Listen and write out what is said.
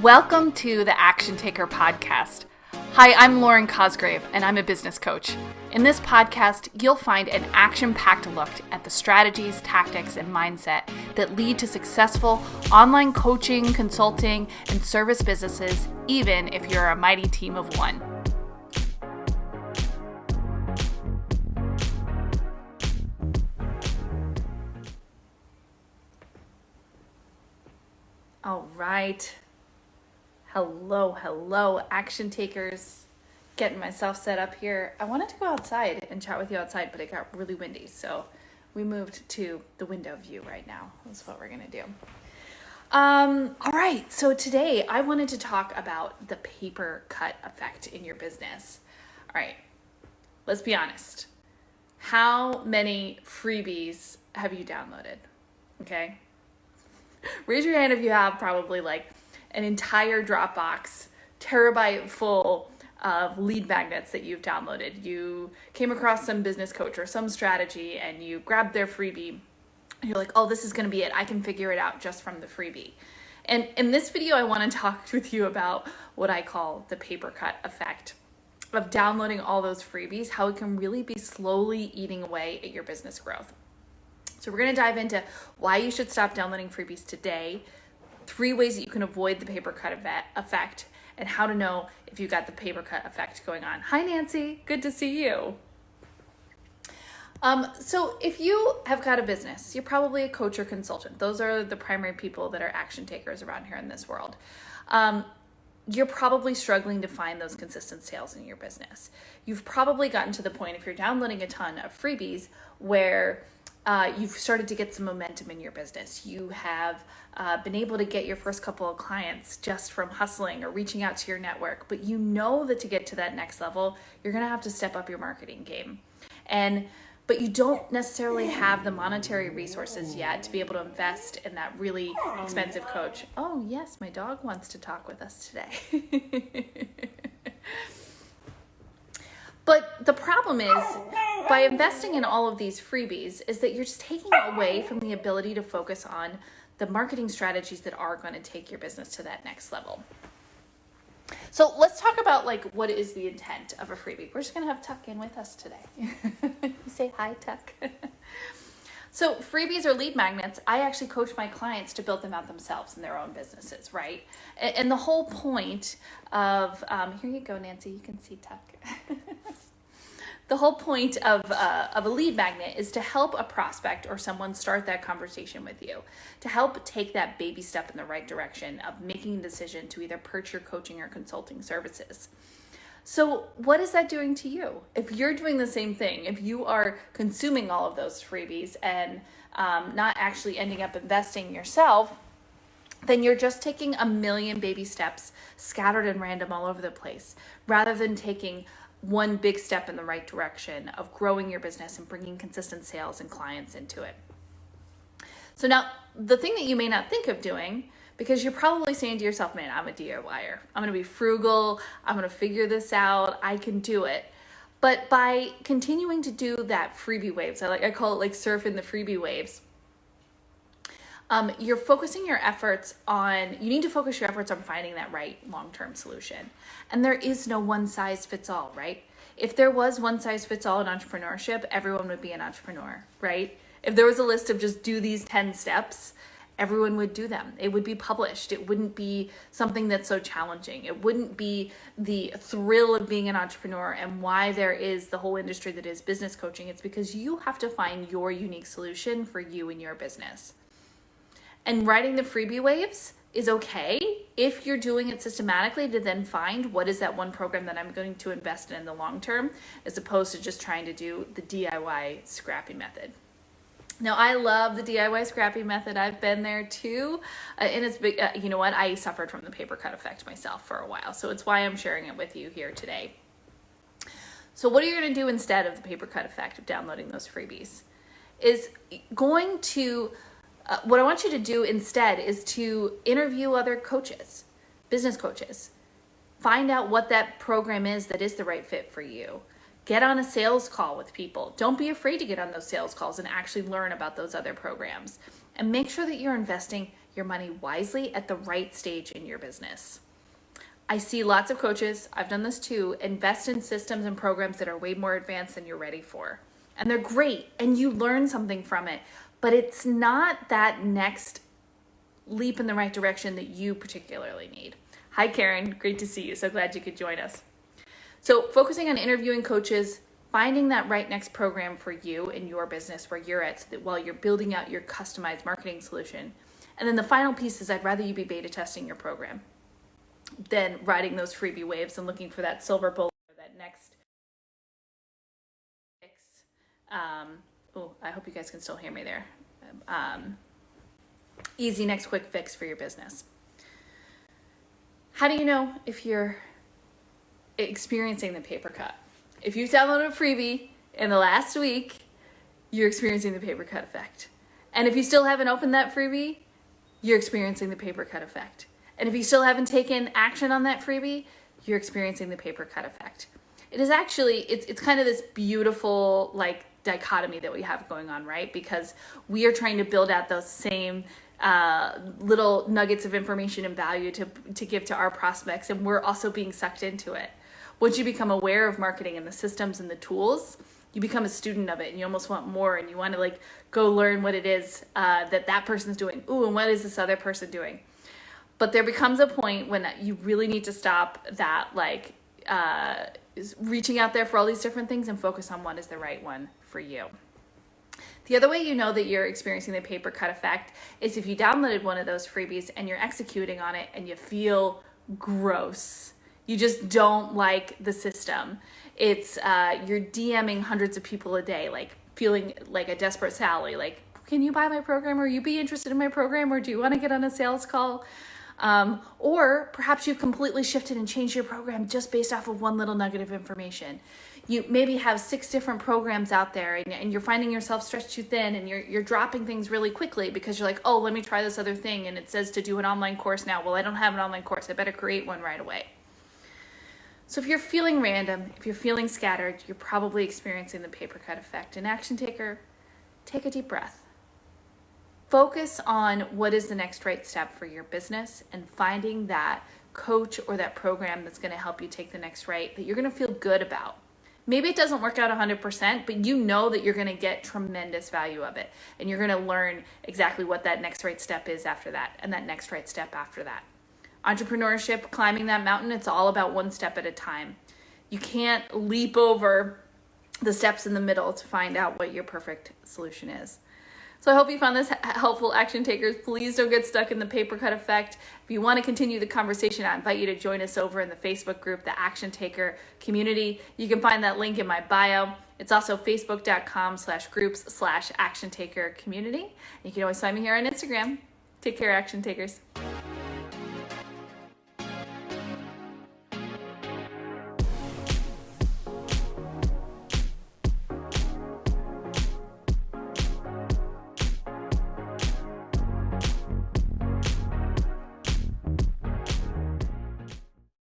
Welcome to the Action Taker podcast. Hi, I'm Lauren Cosgrave, and I'm a business coach. In this podcast, you'll find an action-packed look at the strategies, tactics, and mindset that lead to successful online coaching, consulting, and service businesses, even if you're a mighty team of one. All right. Hello, action takers. Getting myself set up here. I wanted to go outside and chat with you outside, but it got really windy, so we moved to the window view right now. That's what we're gonna do. All right, so today I wanted to talk about the Papercut Effect in your business. All right, let's be honest. How many freebies have you downloaded? Okay, raise your hand if you have probably like an entire Dropbox terabyte full of lead magnets that you've downloaded. You came across some business coach or some strategy and you grabbed their freebie. And you're like, oh, this is going to be it. I can figure it out just from the freebie. And in this video, I want to talk with you about what I call the Papercut Effect of downloading all those freebies, how it can really be slowly eating away at your business growth. So we're going to dive into why you should stop downloading freebies today, 3 ways that you can avoid the Papercut Effect, and how to know if you got the Papercut Effect going on. Hi, Nancy. Good to see you. So if you have got a business, you're probably a coach or consultant. Those are the primary people that are action takers around here in this world. You're probably struggling to find those consistent sales in your business. You've probably gotten to the point, if you're downloading a ton of freebies, where you've started to get some momentum in your business. You have been able to get your first couple of clients just from hustling or reaching out to your network, but you know that to get to that next level, you're gonna have to step up your marketing game. But you don't necessarily have the monetary resources yet to be able to invest in that really expensive coach. Oh yes, my dog wants to talk with us today. But the problem is, by investing in all of these freebies, is that you're just taking away from the ability to focus on the marketing strategies that are going to take your business to that next level. So let's talk about what is the intent of a freebie. We're just going to have Tuck in with us today. Say hi, Tuck. So freebies or lead magnets, I actually coach my clients to build them out themselves in their own businesses, right? And the whole point of, here you go, Nancy, you can see Tuck. The whole point of a lead magnet is to help a prospect or someone start that conversation with you, to help take that baby step in the right direction of making a decision to either purchase your coaching or consulting services. So what is that doing to you? If you're doing the same thing, if you are consuming all of those freebies and not actually ending up investing yourself, then you're just taking a million baby steps scattered and random all over the place, rather than taking one big step in the right direction of growing your business and bringing consistent sales and clients into it. So now, the thing that you may not think of doing, because you're probably saying to yourself, man, I'm a DIYer. I'm going to be frugal. I'm going to figure this out. I can do it. But by continuing to do that freebie waves, I call it surfing the freebie waves, you're focusing your efforts on, you need to focus your efforts on finding that right long-term solution. And there is no one size fits all, right? If there was one size fits all in entrepreneurship, everyone would be an entrepreneur, right? If there was a list of just do these 10 steps, everyone would do them. It would be published. It wouldn't be something that's so challenging. It wouldn't be the thrill of being an entrepreneur and why there is the whole industry that is business coaching. It's because you have to find your unique solution for you and your business. And riding the freebie waves is okay if you're doing it systematically to then find what is that one program that I'm going to invest in the long term, as opposed to just trying to do the DIY scrappy method. Now, I love the DIY scrappy method. I've been there too. And it's big. You know what? I suffered from the Papercut Effect myself for a while. So it's why I'm sharing it with you here today. So what are you going to do instead of the Papercut Effect of downloading those freebies? Is going to what I want you to do instead is to interview other coaches, business coaches. Find out what that program is that is the right fit for you. Get on a sales call with people. Don't be afraid to get on those sales calls and actually learn about those other programs. And make sure that you're investing your money wisely at the right stage in your business. I see lots of coaches, I've done this too, invest in systems and programs that are way more advanced than you're ready for. And they're great and you learn something from it, but it's not that next leap in the right direction that you particularly need. Hi Karen, great to see you. So glad you could join us. So focusing on interviewing coaches, finding that right next program for you in your business where you're at, so that while you're building out your customized marketing solution. And then the final piece is I'd rather you be beta testing your program than riding those freebie waves and looking for that silver bullet or that next fix. I hope you guys can still hear me there. Easy next quick fix for your business. How do you know if you're experiencing the Papercut? If you've downloaded a freebie in the last week, you're experiencing the Papercut effect. And if you still haven't opened that freebie, you're experiencing the Papercut effect. And if you still haven't taken action on that freebie, you're experiencing the Papercut effect. It is actually, it's kind of this beautiful like dichotomy that we have going on, right? Because we are trying to build out those same little nuggets of information and value to give to our prospects, and we're also being sucked into it. Once you become aware of marketing and the systems and the tools, you become a student of it and you almost want more and you want to like go learn what it is that person's doing. Ooh, and what is this other person doing? But there becomes a point when you really need to stop that like reaching out there for all these different things and focus on what is the right one for you. The other way you know that you're experiencing the Papercut effect is if you downloaded one of those freebies and you're executing on it and you feel gross. You just don't like the system. It's you're DMing hundreds of people a day, like feeling like a desperate Sally, like, can you buy my program? Or you be interested in my program? Or do you want to get on a sales call? Or perhaps you've completely shifted and changed your program just based off of one little nugget of information. You maybe have 6 different programs out there and you're finding yourself stretched too thin and you're dropping things really quickly because you're like, oh, let me try this other thing. And it says to do an online course now. Well, I don't have an online course. I better create one right away. So if you're feeling random, if you're feeling scattered, you're probably experiencing the Papercut effect. And action taker, take a deep breath. Focus on what is the next right step for your business and finding that coach or that program that's going to help you take the next right that you're going to feel good about. Maybe it doesn't work out 100%, but you know that you're going to get tremendous value of it. And you're going to learn exactly what that next right step is after that and that next right step after that. Entrepreneurship, climbing that mountain, it's all about one step at a time. You can't leap over the steps in the middle to find out what your perfect solution is. So I hope you found this helpful, action takers. Please don't get stuck in the Papercut effect. If you want to continue the conversation, I invite you to join us over in the Facebook group, the Action Taker Community. You can find that link in my bio. It's also facebook.com/groups/Action Taker Community. You can always find me here on Instagram. Take care, Action Takers.